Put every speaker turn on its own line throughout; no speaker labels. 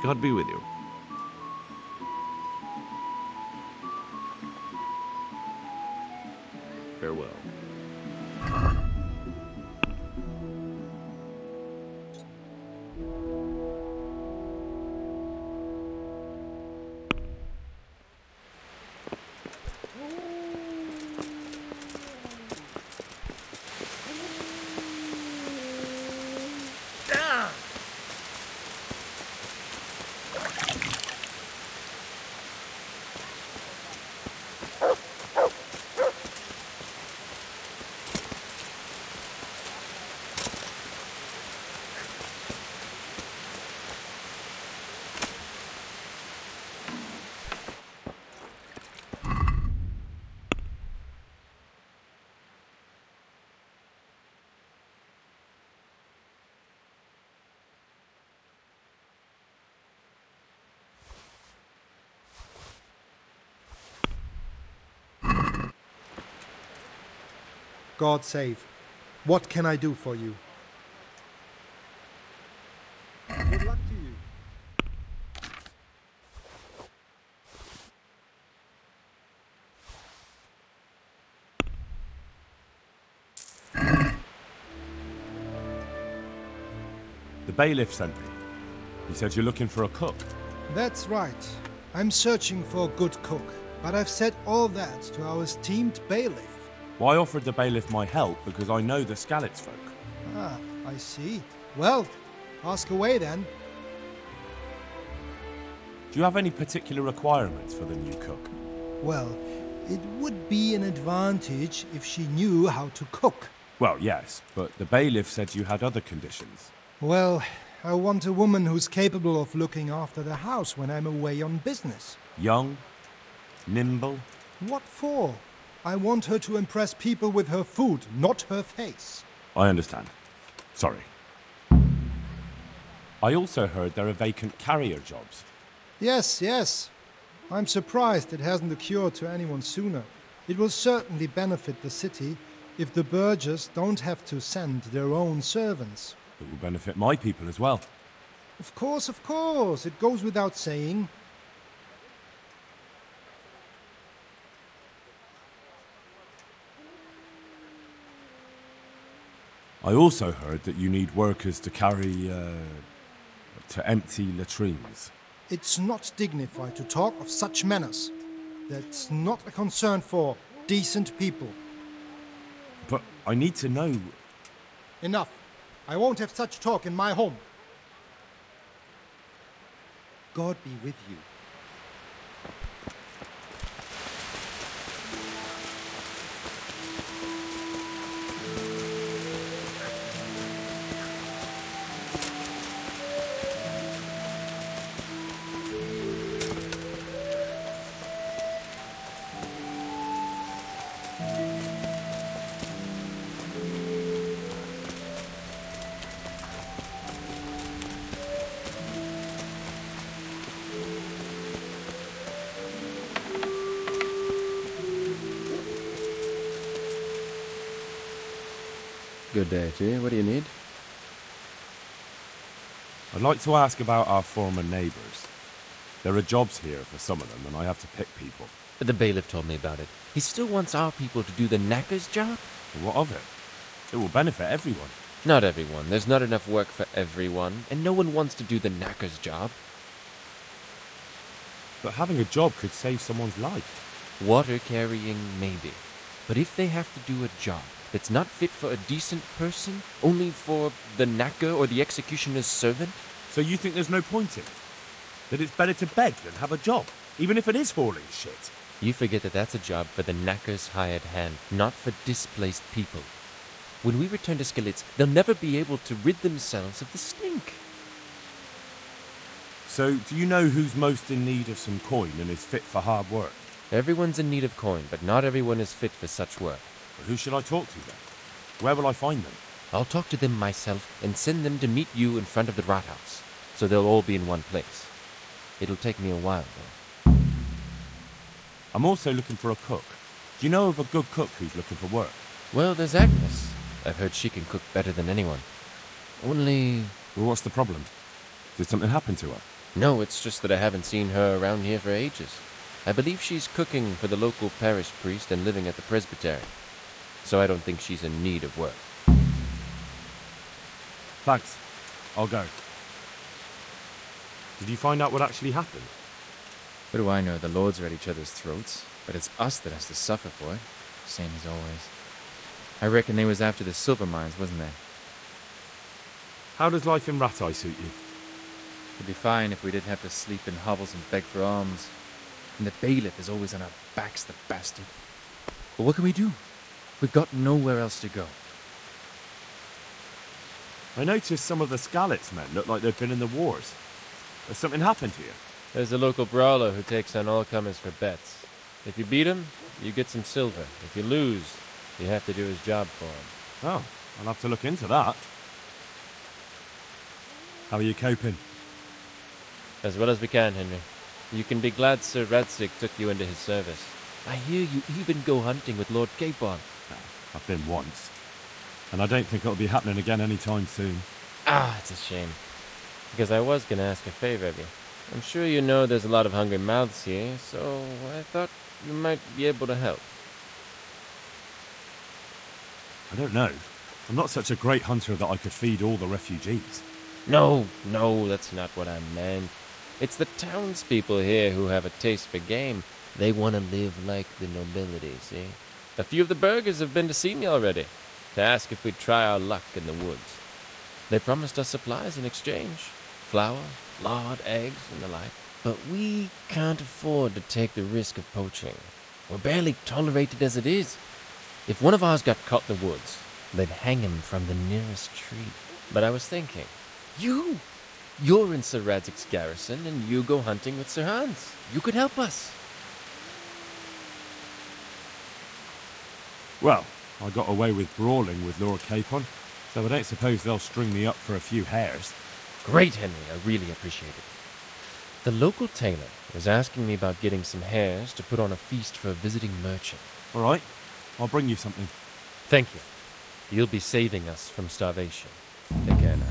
God be with you. Farewell.
God save. What can I do for you? Good luck to you.
The bailiff sent me. He said you're looking for a cook.
That's right. I'm searching for a good cook, but I've said all that to our esteemed bailiff.
Well, I offered the bailiff my help because I know the Skalitz folk.
Ah, I see. Well, ask away then.
Do you have any particular requirements for the new cook?
Well, it would be an advantage if she knew how to cook.
Well, yes, but the bailiff said you had other conditions.
Well, I want a woman who's capable of looking after the house when I'm away on business.
Young, nimble.
What for? I want her to impress people with her food, not her face.
I understand. Sorry. I also heard there are vacant carrier jobs.
Yes. I'm surprised it hasn't occurred to anyone sooner. It will certainly benefit the city if the burghers don't have to send their own servants.
It will benefit my people as well.
Of course. It goes without saying.
I also heard that you need workers to carry, to empty latrines.
It's not dignified to talk of such manners. That's not a concern for decent people.
But I need to know...
Enough. I won't have such talk in my home. God be with you.
Good day to you. What do you need?
I'd like to ask about our former neighbours. There are jobs here for some of them, and I have to pick people.
The bailiff told me about it. He still wants our people to do the knacker's job?
Well, what of it? It will benefit everyone.
Not everyone. There's not enough work for everyone, and no one wants to do the knacker's job.
But having a job could save someone's life.
Water carrying, maybe. But if they have to do a job that's not fit for a decent person, only for the knacker or the executioner's servant?
So you think there's no point in it? That it's better to beg than have a job, even if it is hauling shit?
You forget that that's a job for the knacker's hired hand, not for displaced people. When we return to Skalitz, they'll never be able to rid themselves of the stink.
So, do you know who's most in need of some coin and is fit for hard work?
Everyone's in need of coin, but not everyone is fit for such work.
Well, who should I talk to then? Where will I find them?
I'll talk to them myself and send them to meet you in front of the Rathaus, so they'll all be in one place. It'll take me a while, though.
I'm also looking for a cook. Do you know of a good cook who's looking for work?
Well, there's Agnes. I've heard she can cook better than anyone. Only...
Well, what's the problem? Did something happen to her?
No, it's just that I haven't seen her around here for ages. I believe she's cooking for the local parish priest and living at the presbytery. So I don't think she's in need of work.
Thanks. I'll go. Did you find out what actually happened?
What do I know? The lords are at each other's throats, but it's us that has to suffer for it. Same as always. I reckon they was after the silver mines, wasn't they?
How does life in Rattay suit you?
It'd be fine if we didn't have to sleep in hovels and beg for alms. And the bailiff is always on our backs, the bastard. But what can we do? We've got nowhere else to go.
I noticed some of the Skalitz men look like they've been in the wars. Has something happened to you?
There's a local brawler who takes on all comers for bets. If you beat him, you get some silver. If you lose, you have to do his job for him.
Oh, I'll have to look into that. How are you coping?
As well as we can, Henry. You can be glad Sir Radzig took you into his service. I hear you even go hunting with Lord Capon.
I've been once. And I don't think it'll be happening again anytime soon.
Ah, it's a shame. Because I was going to ask a favor of you. I'm sure you know there's a lot of hungry mouths here, so I thought you might be able to help.
I don't know. I'm not such a great hunter that I could feed all the refugees.
No, that's not what I meant. It's the townspeople here who have a taste for game. They want to live like the nobility, see? A few of the burghers have been to see me already, to ask if we'd try our luck in the woods. They promised us supplies in exchange. Flour, lard, eggs, and the like. But we can't afford to take the risk of poaching. We're barely tolerated as it is. If one of ours got caught in the woods, they'd hang him from the nearest tree. But I was thinking, you're in Sir Radzig's garrison, and you go hunting with Sir Hans. You could help us.
Well, I got away with brawling with Lord Capon, so I don't suppose they'll string me up for a few hares.
Great, Henry. I really appreciate it. The local tailor was asking me about getting some hares to put on a feast for a visiting merchant.
All right, I'll bring you something.
Thank you. You'll be saving us from starvation. Take care now.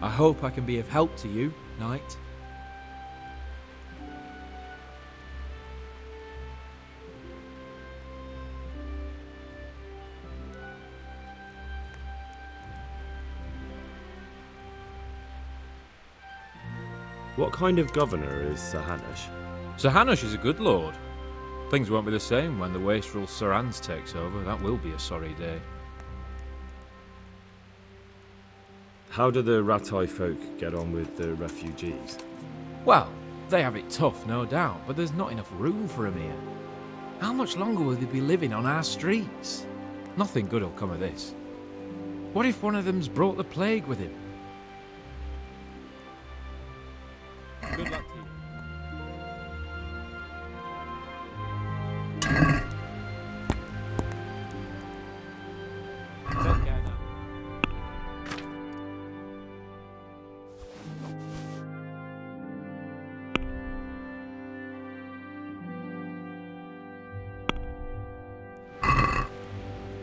I hope I can be of help to you, knight.
What kind of governor is Sir Hanush?
Sir Hanush is a good lord. Things won't be the same when the wastrel Sir Hans takes over. That will be a sorry day.
How do the Rattay folk get on with the refugees?
Well, they have it tough, no doubt, but there's not enough room for them here. How much longer will they be living on our streets? Nothing good will come of this. What if one of them's brought the plague with him?
Good luck to you. Take care now.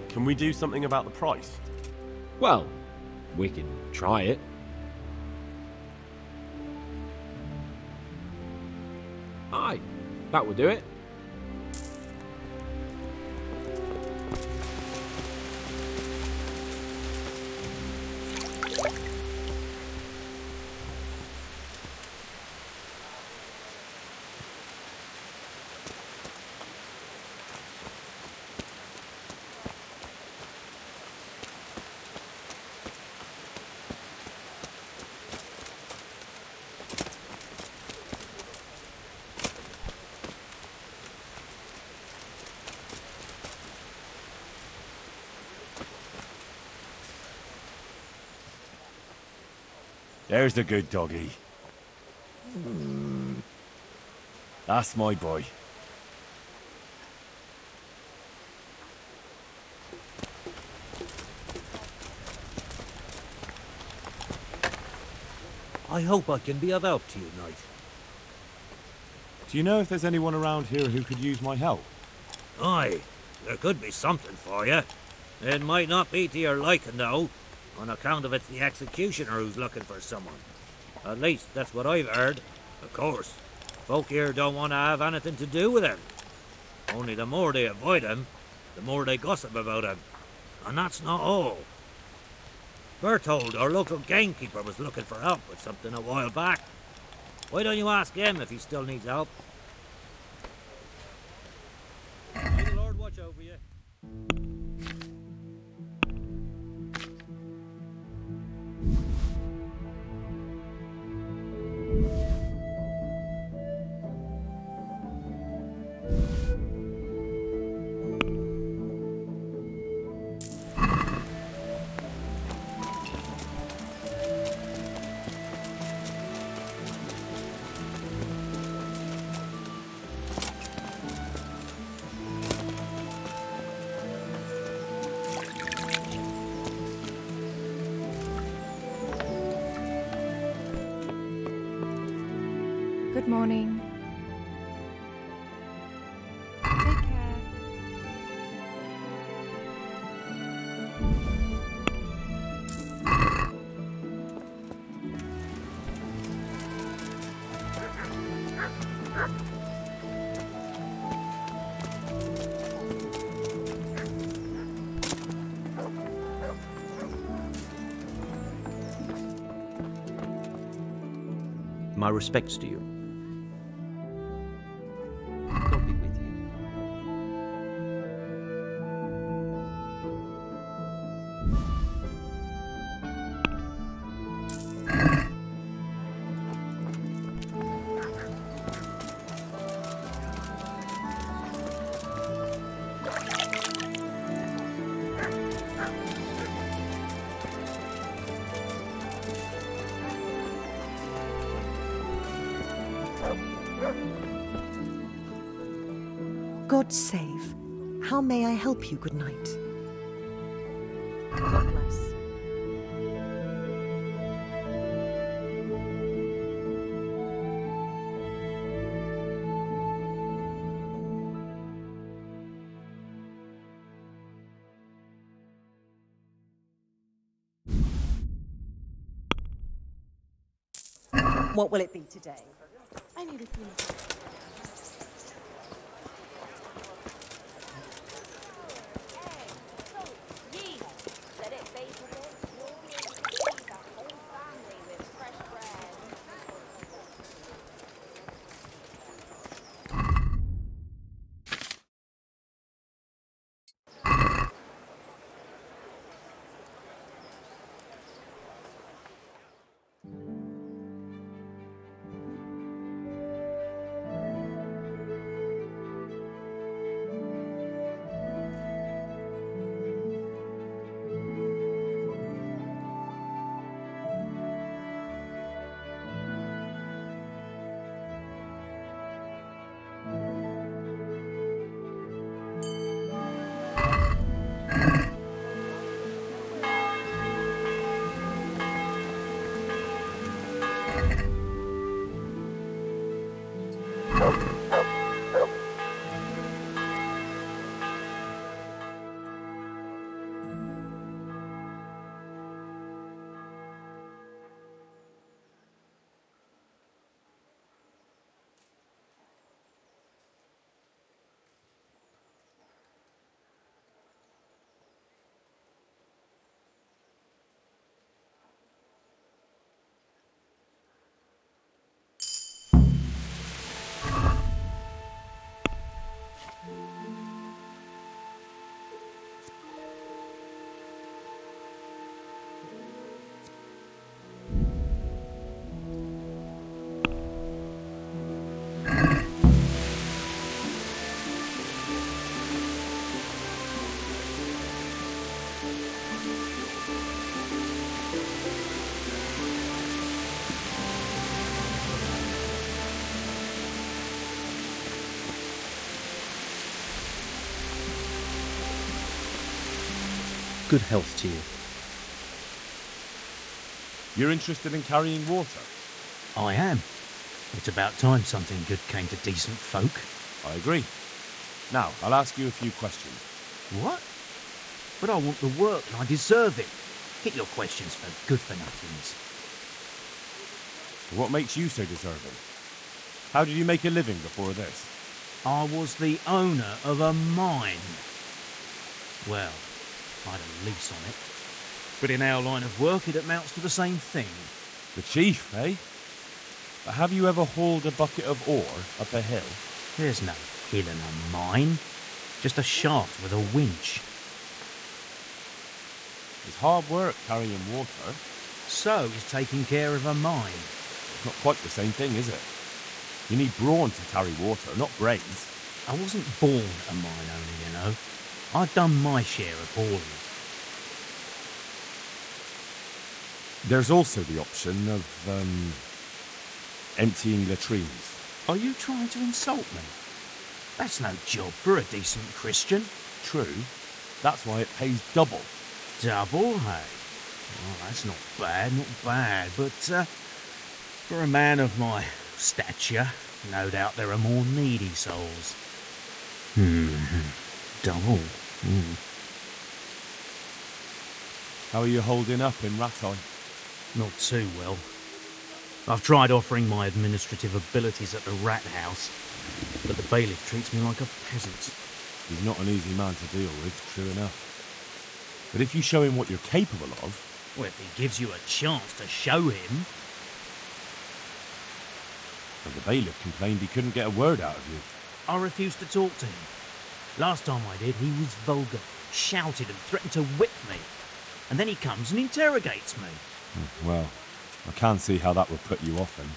Can we do something about the price?
Well, we can try it. Aye, that would do it.
There's the good doggy. That's my boy.
I hope I can be of help to you, Knight.
Do you know if there's anyone around here who could use my help?
Aye, there could be something for you. It might not be to your liking, though, on account of it's the executioner who's looking for someone. At least, that's what I've heard. Of course, folk here don't want to have anything to do with him. Only the more they avoid him, the more they gossip about him. And that's not all. Berthold, our local gamekeeper, was looking for help with something a while back. Why don't you ask him if he still needs help? May the Lord watch over you.
Good morning. Take care.
My respects to you. God be with you.
God save. How may I help you, good night? God bless. What will it be today? I need a few minutes.
Good health to you.
You're interested in carrying water?
I am. It's about time something good came to decent folk.
I agree. Now, I'll ask you a few questions.
What? But I want the work and I deserve it. Get your questions for good-for-nothings.
What makes you so deserving? How did you make a living before this?
I was the owner of a mine. Well, I had a lease on it. But in our line of work, it amounts to the same thing.
The chief, eh? But have you ever hauled a bucket of ore up a hill?
There's no hill in a mine. Just a shaft with a winch.
It's hard work carrying water.
So is taking care of a mine.
Not quite the same thing, is it? You need brawn to carry water, not brains.
I wasn't born a mine owner, you know. I've done my share of hauling.
There's also the option of, emptying latrines.
Are you trying to insult me? That's no job for a decent Christian.
True. That's why it pays double.
Double, hey? Oh, that's not bad, not bad. But, for a man of my stature, no doubt there are more needy souls. Double.
How are you holding up in Rattay?
Not too well. I've tried offering my administrative abilities at the rat house, but the bailiff treats me like a peasant.
He's not an easy man to deal with, true enough. But if you show him what you're capable of...
Well, if he gives you a chance to show him...
Well, the bailiff complained he couldn't get a word out of you.
I refused to talk to him. Last time I did, he was vulgar, shouted and threatened to whip me. And then he comes and interrogates me.
Well, I can see how that would put you off him.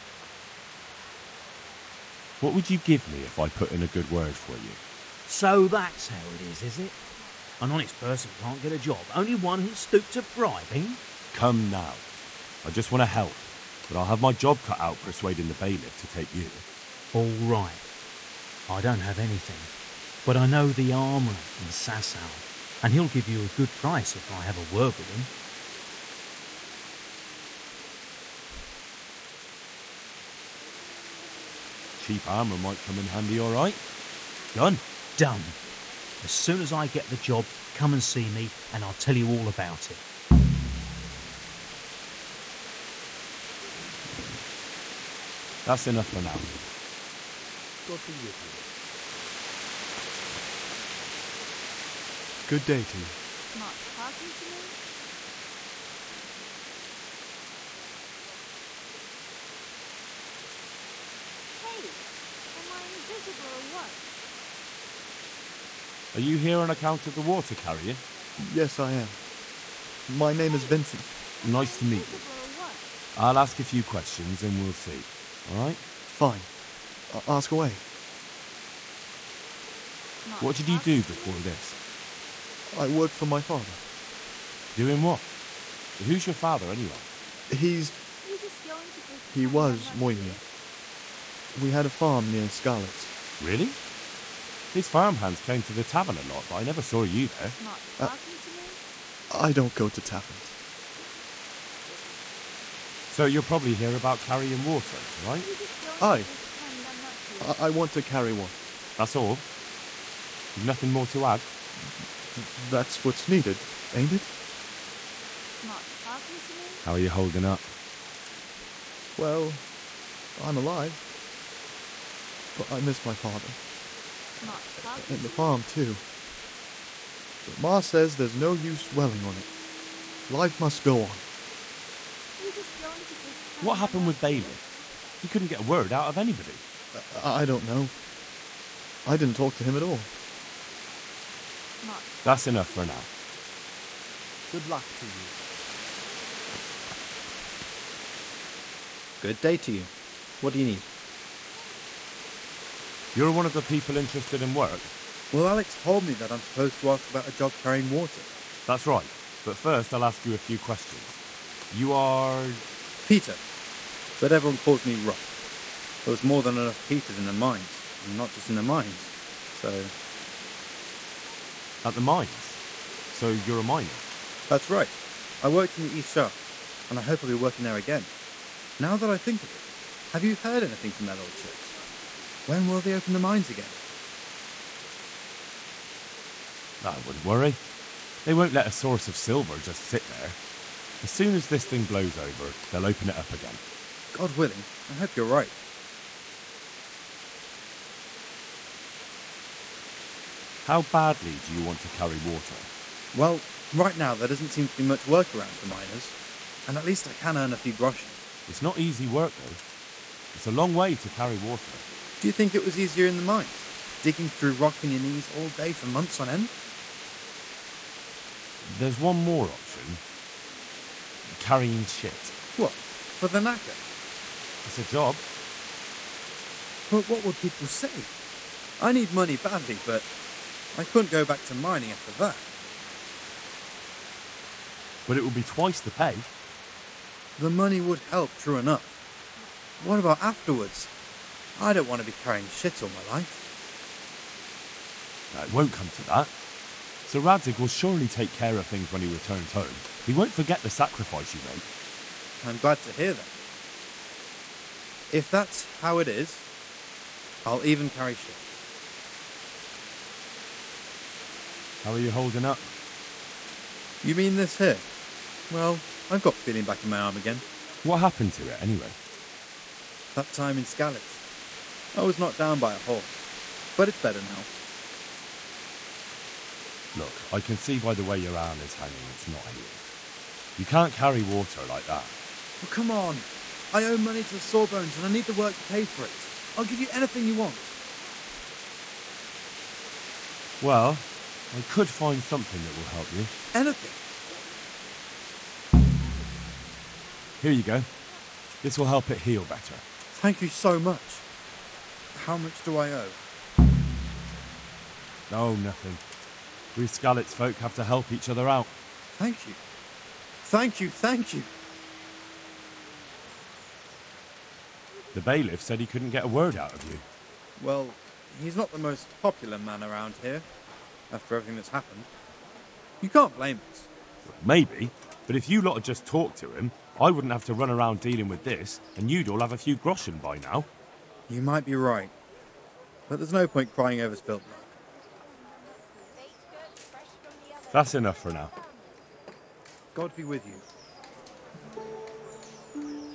What would you give me if I put in a good word for you?
So that's how it is it? An honest person can't get a job, only one who's stooped to bribing?
Come now. I just want to help, but I'll have my job cut out persuading the bailiff to take you.
All right. I don't have anything, but I know the armourer in Sasau, and he'll give you a good price if I have a word with him.
Cheap armour might come in handy, all right? Done.
Done. As soon as I get the job, come and see me, and I'll tell you all about it.
That's enough for now.
God be with
you. Good day to you.
Not talking to me? Hey, am I invisible or what?
Are you here on account of the water carrier?
Yes, I am. My name is Vincent.
Nice to meet you. I'll ask a few questions and we'll see. All right?
Fine. Ask away.
What did you do before this?
I worked for my father.
Doing what? Who's your father, anyway?
He was Moimir. We had a farm near Scarlet's.
Really? His farmhands came to the tavern a lot, but I never saw you there.
I don't go to taverns.
So you're probably here about carrying water, right?
Aye. I want to carry one.
That's all? You've nothing more to add?
That's what's needed, ain't it?
How are you holding up?
Well, I'm alive. But I miss my father. And the farm, too. But Ma says there's no use dwelling on it. Life must go on.
What happened with Bailiff? He couldn't get a word out of anybody.
I don't know. I didn't talk to him at all.
That's enough for now.
Good luck to you.
Good day to you. What do you need?
You're one of the people interested in work?
Well, Alex told me that I'm supposed to ask about a job carrying water.
That's right. But first, I'll ask you a few questions. You are...
Peter. But everyone calls me Rock. There's more than enough Peters in the mines. And not just in the mines. So...
At the mines? So you're a miner?
That's right. I worked in the East Shaft, and I hope I'll be working there again. Now that I think of it, have you heard anything from that old church? When will they open the mines again?
I wouldn't worry. They won't let a source of silver just sit there. As soon as this thing blows over, they'll open it up again.
God willing, I hope you're right.
How badly do you want to carry water?
Well, right now there doesn't seem to be much work around for miners, and at least I can earn a few groschen.
It's not easy work, though. It's a long way to carry water.
Do you think it was easier in the mines? Digging through rock on your knees all day for months on end?
There's one more option. Carrying shit.
What? For the knacker?
It's a job.
But what would people say? I need money badly, but I couldn't go back to mining after that.
But it would be twice the pay.
The money would help, true enough. What about afterwards? I don't want to be carrying shit all my life.
No, it won't come to that. Sir Radzig will surely take care of things when he returns home. He won't forget the sacrifice you made.
I'm glad to hear that. If that's how it is, I'll even carry shit.
How are you holding up?
You mean this here? Well, I've got feeling back in my arm again.
What happened to it, anyway?
That time in Skalitz. I was knocked down by a horse, but it's better now.
Look, I can see by the way your arm is hanging it's not healed. You can't carry water like that.
Oh, come on. I owe money to the Sawbones and I need the work to pay for it. I'll give you anything you want.
Well, I could find something that will help you.
Anything?
Here you go. This will help it heal better.
Thank you so much. How much do I owe?
Oh, nothing. We Skalitz folk have to help each other out.
Thank you. Thank you, thank you.
The bailiff said he couldn't get a word out of you.
Well, he's not the most popular man around here, after everything that's happened. You can't blame us.
Maybe, but if you lot had just talked to him, I wouldn't have to run around dealing with this, and you'd all have a few groschen by now.
You might be right, but there's no point crying over spilt blood.
That's enough for now.
God be with you.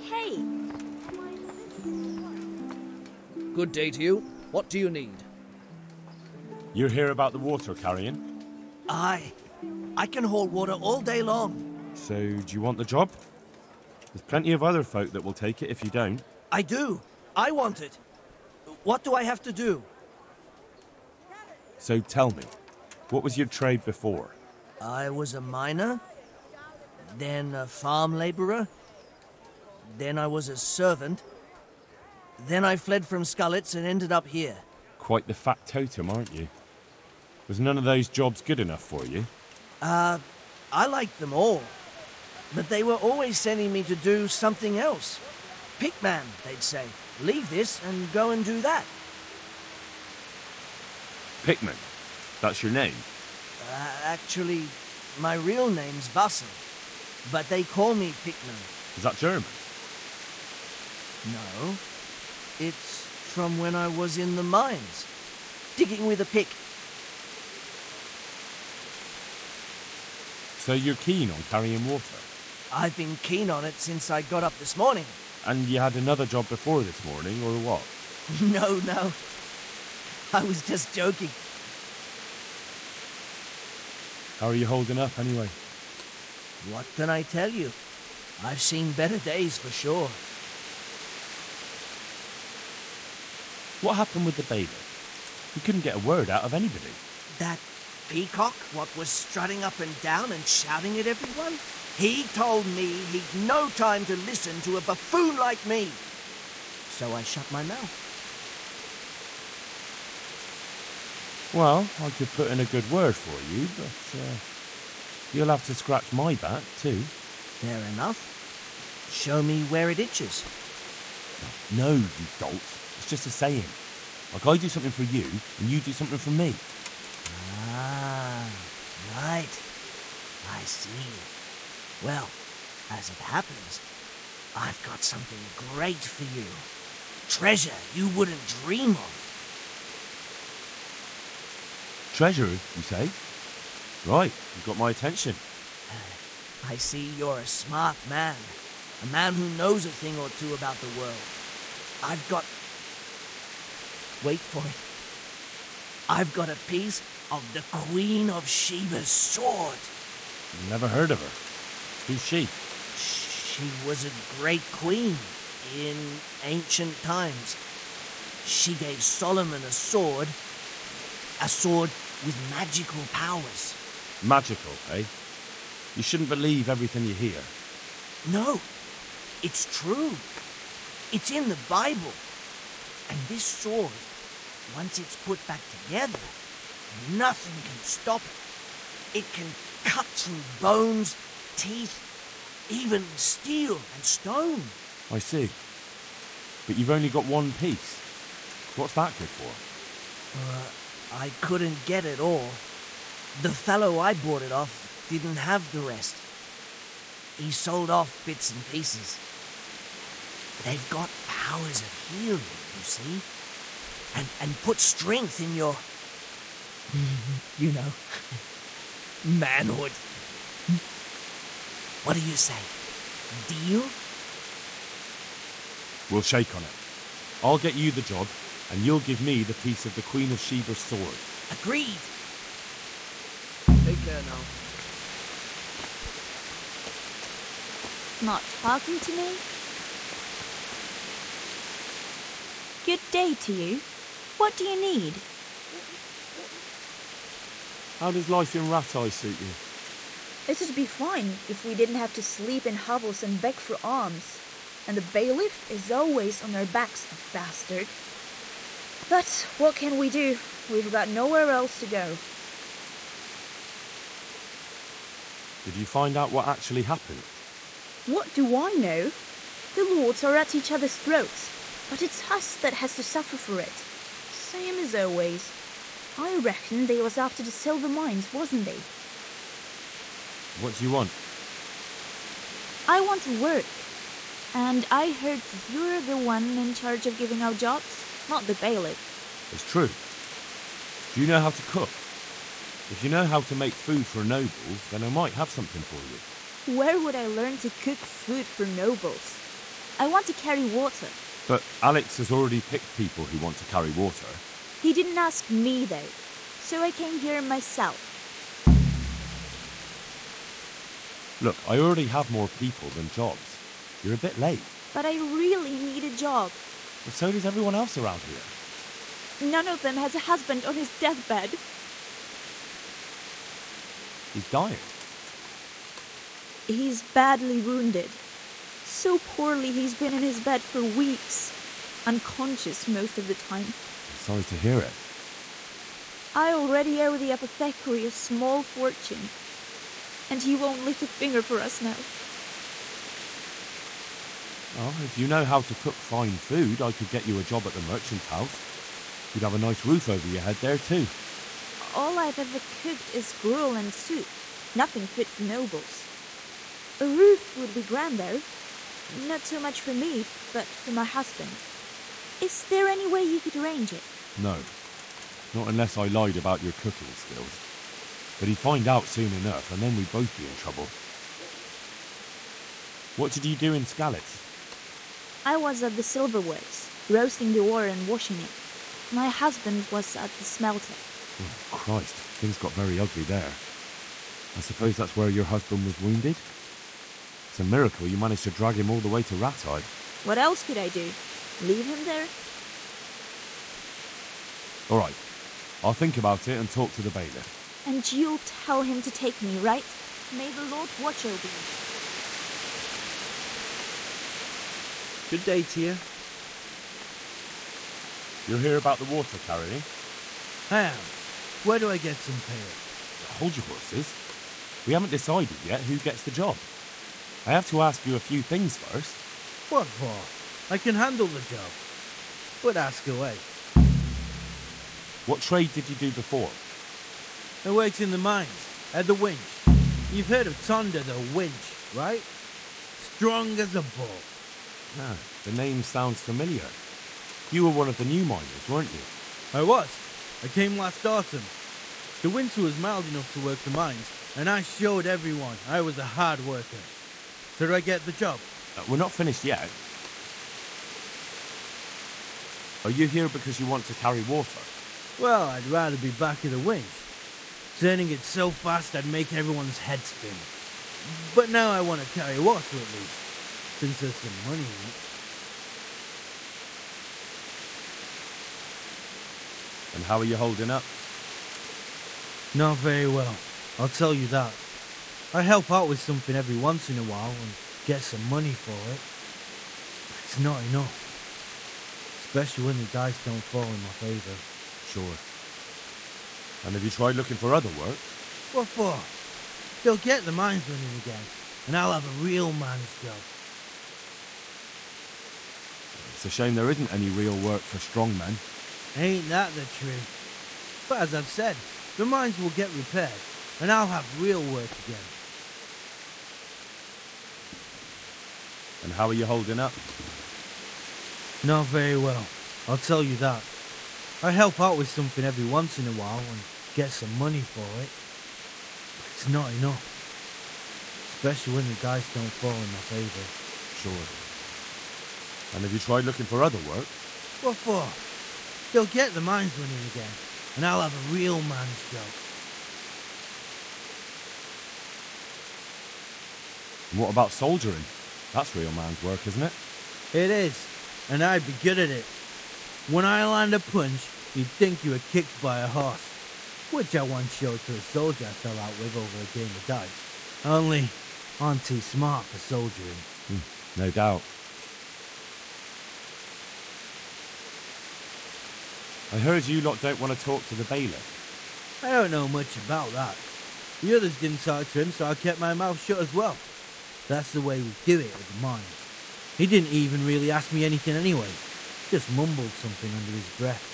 Hey!
Good day to you. What do you need?
You're here about the water carrying?
Aye. I can haul water all day long.
So, do you want the job? There's plenty of other folk that will take it if you don't.
I do. I want it. What do I have to do?
So tell me, what was your trade before?
I was a miner, then a farm laborer, then I was a servant, then I fled from Skalitz and ended up here.
Quite the fat totem, aren't you? Was none of those jobs good enough for you?
I liked them all, but they were always sending me to do something else. Pickman, they'd say. Leave this and go and do that.
Pickman? That's your name?
Actually, my real name's Vassal, but they call me Pickman.
Is that German?
No. It's from when I was in the mines, digging with a pick.
So you're keen on carrying water?
I've been keen on it since I got up this morning.
And you had another job before this morning, or what?
No. I was just joking.
How are you holding up, anyway?
What can I tell you? I've seen better days for sure.
What happened with the bailiff? You couldn't get a word out of anybody.
That peacock, what was strutting up and down and shouting at everyone? He told me he'd no time to listen to a buffoon like me. So I shut my mouth.
Well, I could put in a good word for you, but you'll have to scratch my back, too.
Fair enough. Show me where it itches.
No, you dolt. It's just a saying. Like I do something for you, and you do something for me.
Ah, right. I see. Well, as it happens, I've got something great for you. Treasure you wouldn't dream of.
Treasure, you say? Right, you've got my attention.
I see you're a smart man. A man who knows a thing or two about the world. I've got... Wait for it. I've got a piece of the Queen of Sheba's sword.
Never heard of her. Who's she?
She was a great queen in ancient times. She gave Solomon a sword with magical powers.
Magical, eh? You shouldn't believe everything you hear.
No, it's true. It's in the Bible. And this sword, once it's put back together, nothing can stop it. It can cut through bones, teeth, even steel and stone.
I see. But you've only got one piece. What's that good for?
I couldn't get it all. The fellow I bought it off didn't have the rest. He sold off bits and pieces. They've got powers of healing, you see? And put strength in your... you know... manhood. What do you say? Deal?
We'll shake on it. I'll get you the job, and you'll give me the piece of the Queen of Sheba's sword.
Agreed. Take care now.
Not talking to me? Good day to you. What do you need?
How does life in Rattay suit you?
It would be fine if we didn't have to sleep in hovels and beg for alms. And the bailiff is always on our backs, the bastard. But what can we do? We've got nowhere else to go.
Did you find out what actually happened?
What do I know? The lords are at each other's throats, but it's us that has to suffer for it. Same as always. I reckon they was after the silver mines, wasn't they?
What do you want?
I want to work. And I heard that you're the one in charge of giving out jobs, not the bailiff.
It's true. Do you know how to cook? If you know how to make food for nobles, then I might have something for you.
Where would I learn to cook food for nobles? I want to carry water.
But Alex has already picked people who want to carry water.
He didn't ask me, though, so I came here myself.
Look, I already have more people than jobs. You're a bit late.
But I really need a job.
But so does everyone else around here.
None of them has a husband on his deathbed.
He's dying.
He's badly wounded. So poorly he's been in his bed for weeks. Unconscious most of the time.
Sorry to hear it.
I already owe the apothecary a small fortune. And he won't lift a finger for us now.
Well, if you know how to cook fine food, I could get you a job at the merchant's house. You'd have a nice roof over your head there too.
All I've ever cooked is gruel and soup. Nothing fit for nobles. A roof would be grand though. Not so much for me, but for my husband. Is there any way you could arrange it?
No. Not unless I lied about your cooking skills. But he'd find out soon enough, and then we'd both be in trouble. What did you do in Skalitz?
I was at the silver works, roasting the ore and washing it. My husband was at the smelter.
Oh, Christ, things got very ugly there. I suppose that's where your husband was wounded? It's a miracle you managed to drag him all the way to Rattay.
What else could I do? Leave him there?
All right, I'll think about it and talk to the bailiff.
And you'll tell him to take me, right? May the Lord watch over you.
Good day to you.
You'll hear about the water carrying?
How? Where do I get some pay?
Hold your horses. We haven't decided yet who gets the job. I have to ask you a few things first.
What for? I can handle the job. But ask away.
What trade did you do before?
I worked in the mines, at the winch. You've heard of Tonda the Winch, right? Strong as a bull.
No, the name sounds familiar. You were one of the new miners, weren't you?
I was. I came last autumn. The winter was mild enough to work the mines, and I showed everyone I was a hard worker. So did I get the job?
We're not finished yet. Are you here because you want to carry water?
Well, I'd rather be back of the winch. Turning it so fast I'd make everyone's head spin. But now I want to carry water at least, since there's some money in it.
And how are you holding up?
Not very well, I'll tell you that. I help out with something every once in a while and get some money for it. It's not enough. Especially when the dice don't fall in my favor.
Sure. And have you tried looking for other work?
What for? They'll get the mines running again, and I'll have a real man's job.
It's a shame there isn't any real work for strong men.
Ain't that the truth? But as I've said, the mines will get repaired, and I'll have real work again.
And how are you holding up?
Not very well, I'll tell you that. I help out with something every once in a while and get some money for it. But it's not enough. Especially when the dice don't fall in my favor.
Sure. And have you tried looking for other work?
What for? They'll get the mines running again, and I'll have a real man's job.
And what about soldiering? That's real man's work, isn't it?
It is, and I'd be good at it. When I land a punch, you'd think you were kicked by a horse, which I once showed to a soldier I fell out with over a game of dice. Only, I'm too smart for soldiering.
No doubt. I heard you lot don't want to talk to the bailiff.
I don't know much about that. The others didn't talk to him, so I kept my mouth shut as well. That's the way we do it at the mines. He didn't even really ask me anything anyway. Just mumbled something under his breath.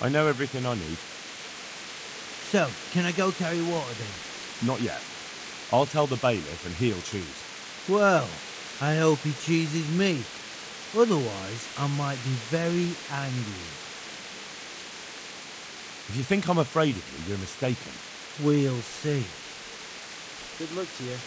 I know everything I need.
So, can I go carry water then?
Not yet. I'll tell the bailiff and he'll choose.
Well, I hope he chooses me. Otherwise, I might be very angry.
If you think I'm afraid of you, you're mistaken.
We'll see. Good luck to you.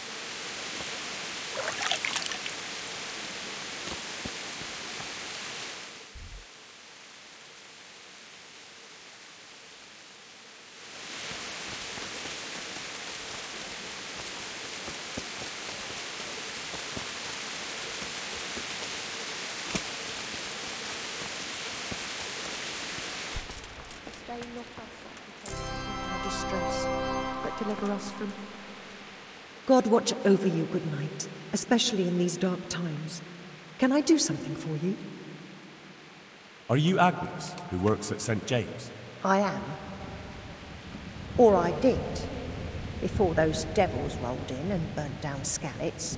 Distress, but deliver us from... God watch over you, good night, especially in these dark times. Can I do something for you?
Are you Agnes, who works at St. James?
I am. Or I did, before those devils rolled in and burnt down Skalitz.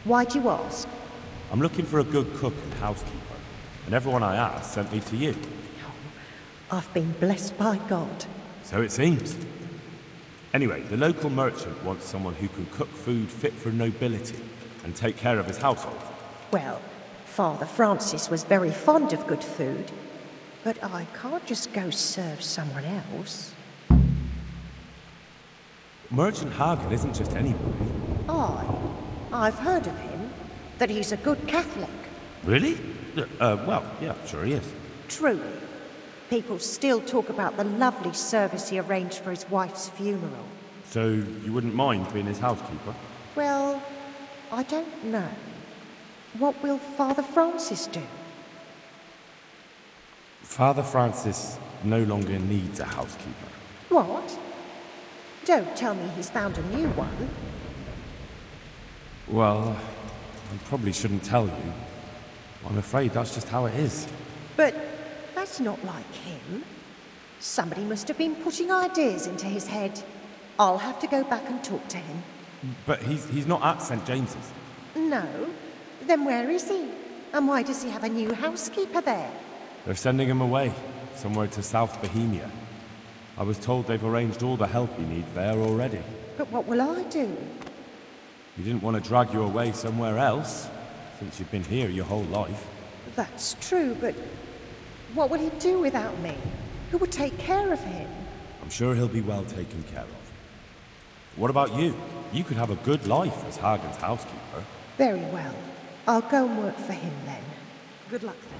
Why do you ask?
I'm looking for a good cook and housekeeper, and everyone I asked sent me to you.
I've been blessed by God.
So it seems. Anyway, the local merchant wants someone who can cook food fit for nobility and take care of his household.
Well, Father Francis was very fond of good food, but I can't just go serve someone else.
Merchant Hagen isn't just anybody.
I've heard of him, that he's a good Catholic.
Really? Well, yeah, sure he is.
Truly. People still talk about the lovely service he arranged for his wife's funeral.
So you wouldn't mind being his housekeeper?
Well, I don't know. What will Father Francis do?
Father Francis no longer needs a housekeeper.
What? Don't tell me he's found a new one.
Well, I probably shouldn't tell you. I'm afraid that's just how it is.
But that's not like him. Somebody must have been putting ideas into his head. I'll have to go back and talk to him.
But he's not at St. James's.
No? Then where is he? And why does he have a new housekeeper there?
They're sending him away. somewhere to South Bohemia. I was told they've arranged all the help he needs there already.
But what will I do?
You didn't want to drag you away somewhere else, since you've been here your whole life.
That's true, but what will he do without me? Who will take care of him?
I'm sure he'll be well taken care of. What about you? You could have a good life as Hagen's housekeeper.
Very well. I'll go and work for him then. Good luck then.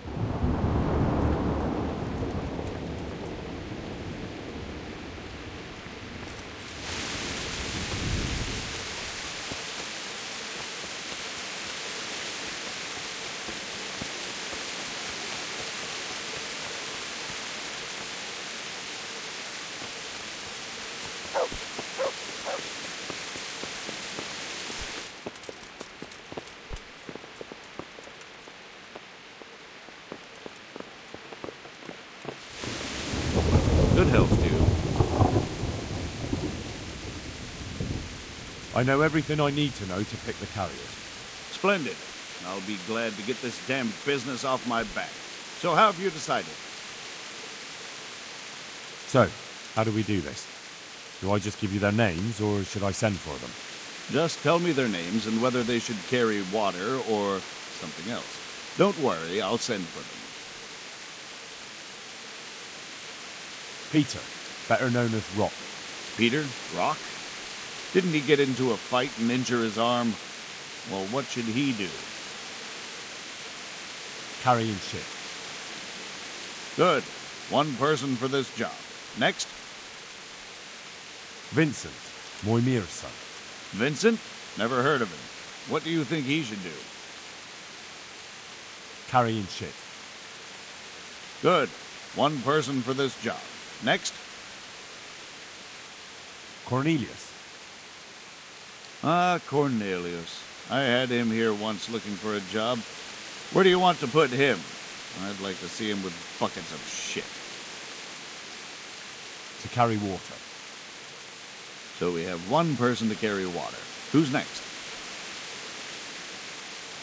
Good health, dude.
I know everything I need to know to pick the carriers.
Splendid. I'll be glad to get this damned business off my back. So how have you decided?
So, how do we do this? Do I just give you their names, or should I send for them?
Just tell me their names and whether they should carry water or something else. Don't worry, I'll send for them.
Peter, better known as Rock.
Peter? Rock? Didn't he get into a fight and injure his arm? Well, what should he do?
Carrying shit.
Good. One person for this job. Next?
Vincent, Moimir's son.
Vincent? Never heard of him. What do you think he should do?
Carrying shit.
Good. One person for this job. Next?
Cornelius.
Ah, Cornelius. I had him here once looking for a job. Where do you want to put him? I'd like to see him with buckets of shit.
To carry water.
So we have one person to carry water. Who's next?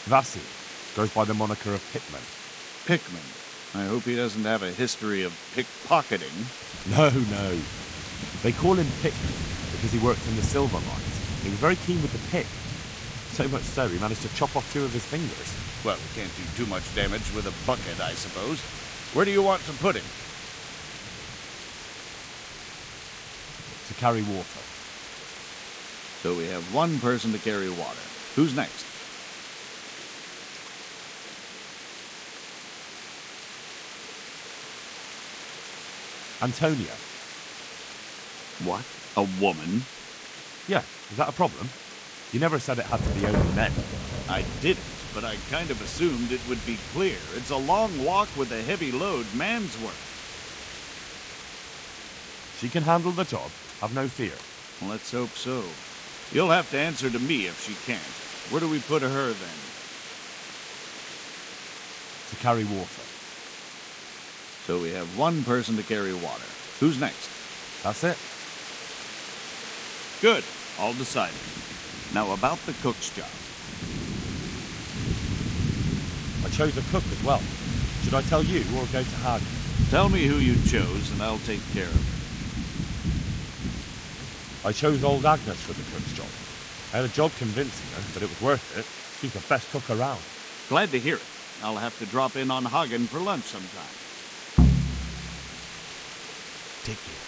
Vasily. Goes by the moniker of Pickman.
Pickman. I hope he doesn't have a history of pickpocketing.
No. They call him Pickman because he worked in the silver mines. He was very keen with the pick. So much so, he managed to chop off 2 of his fingers.
Well, we can't do too much damage with a bucket, I suppose. Where do you want to put him?
To carry water.
So we have one person to carry water. Who's next?
Antonia.
What? A woman?
Yeah, is that a problem? You never said it had to be only men.
I didn't, but I kind of assumed it would be clear. It's a long walk with a heavy load, man's work.
She can handle the job, have no fear.
Let's hope so. You'll have to answer to me if she can't. Where do we put her then?
To carry water.
So we have one person to carry water. Who's next?
That's it.
Good. All decided. Now about the cook's job.
I chose a cook as well. Should I tell you or go to Hagen?
Tell me who you chose and I'll take care of it.
I chose old Agnes for the cook's job. I had a job convincing her, but it was worth it. She's the best cook around.
Glad to hear it. I'll have to drop in on Hagen for lunch sometime. Take care.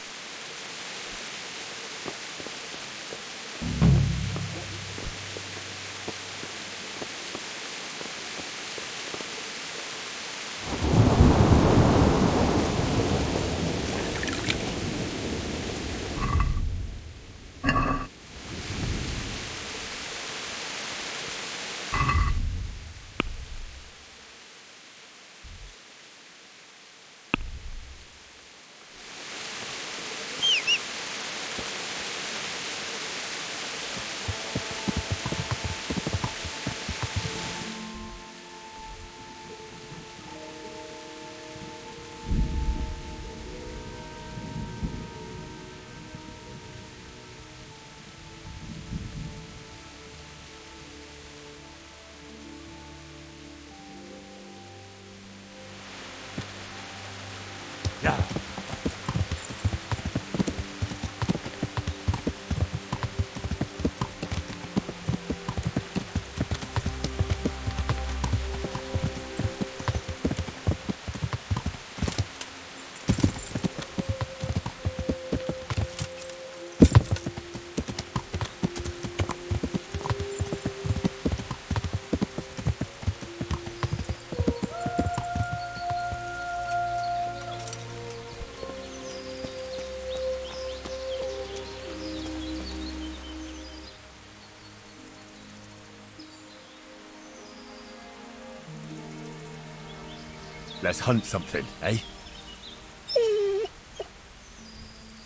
Let's hunt something, eh?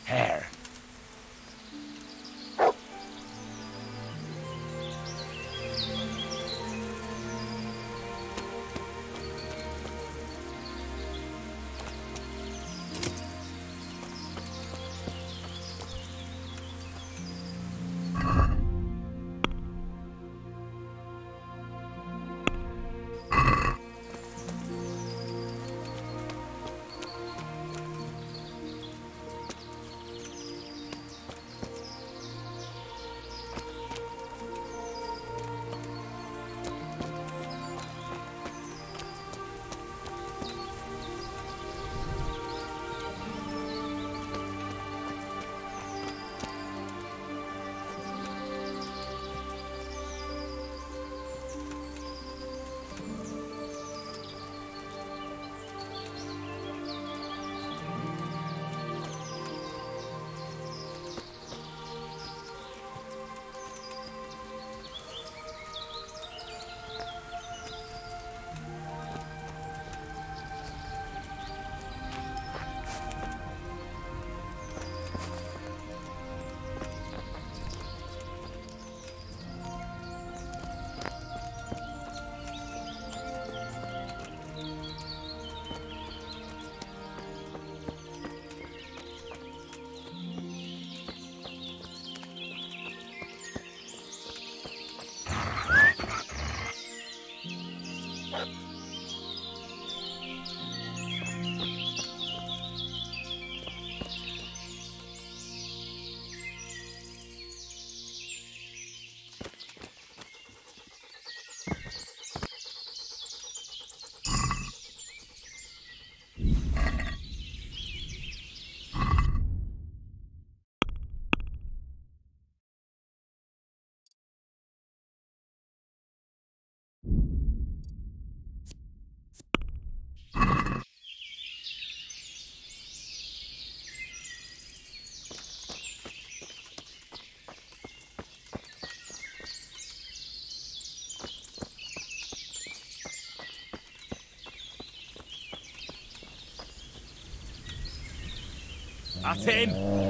Hare. That's him!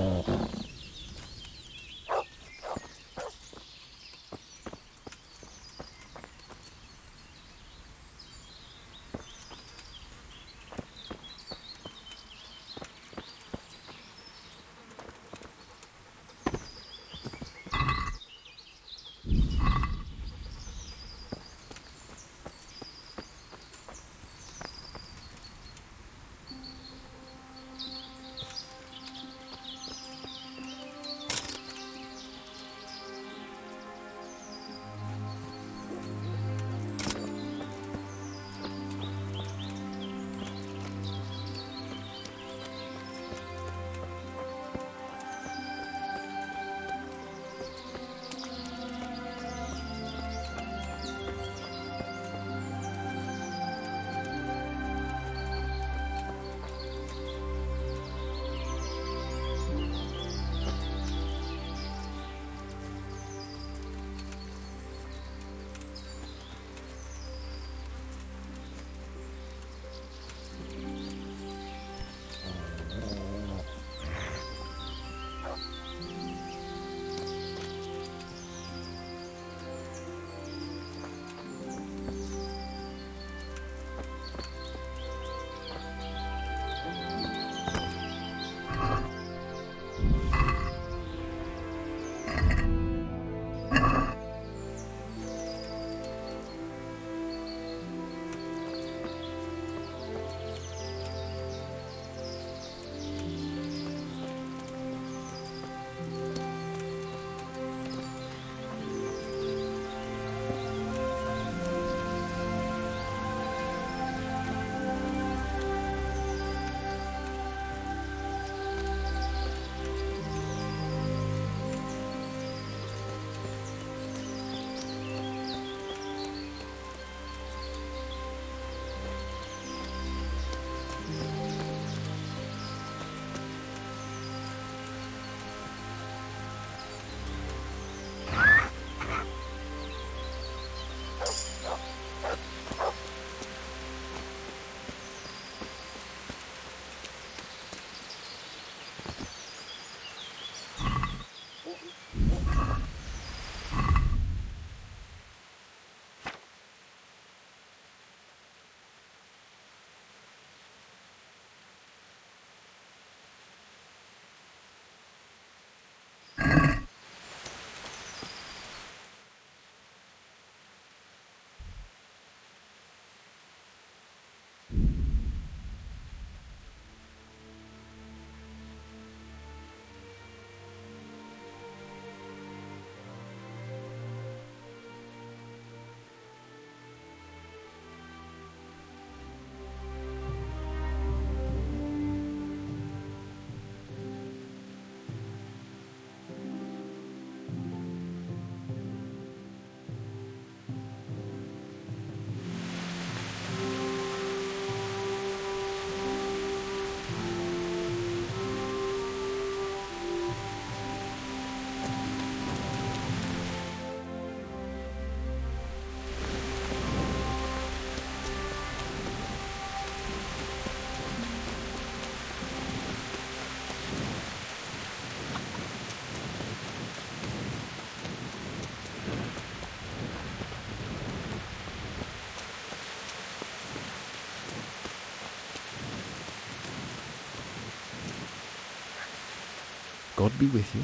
God be with you.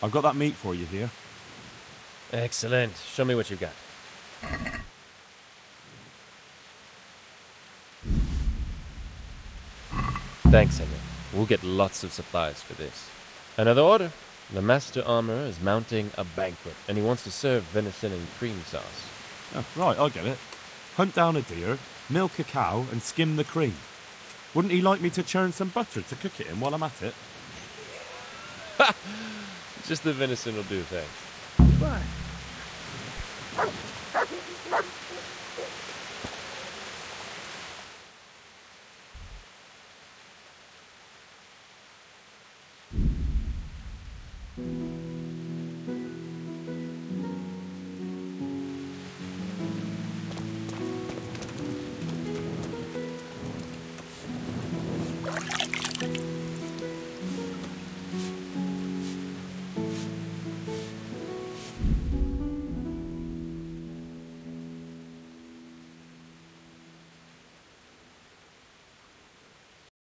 I've got that meat for you here.
Excellent. Show me what you got. Thanks, Henry. We'll get lots of supplies for this. Another order. The master armorer is mounting a banquet, and he wants to serve venison and cream sauce.
Oh, right, I get it. Hunt down a deer, milk a cow, and skim the cream. Wouldn't he like me to churn some butter to cook it in while I'm at it?
Just the venison will do, thanks.
Why,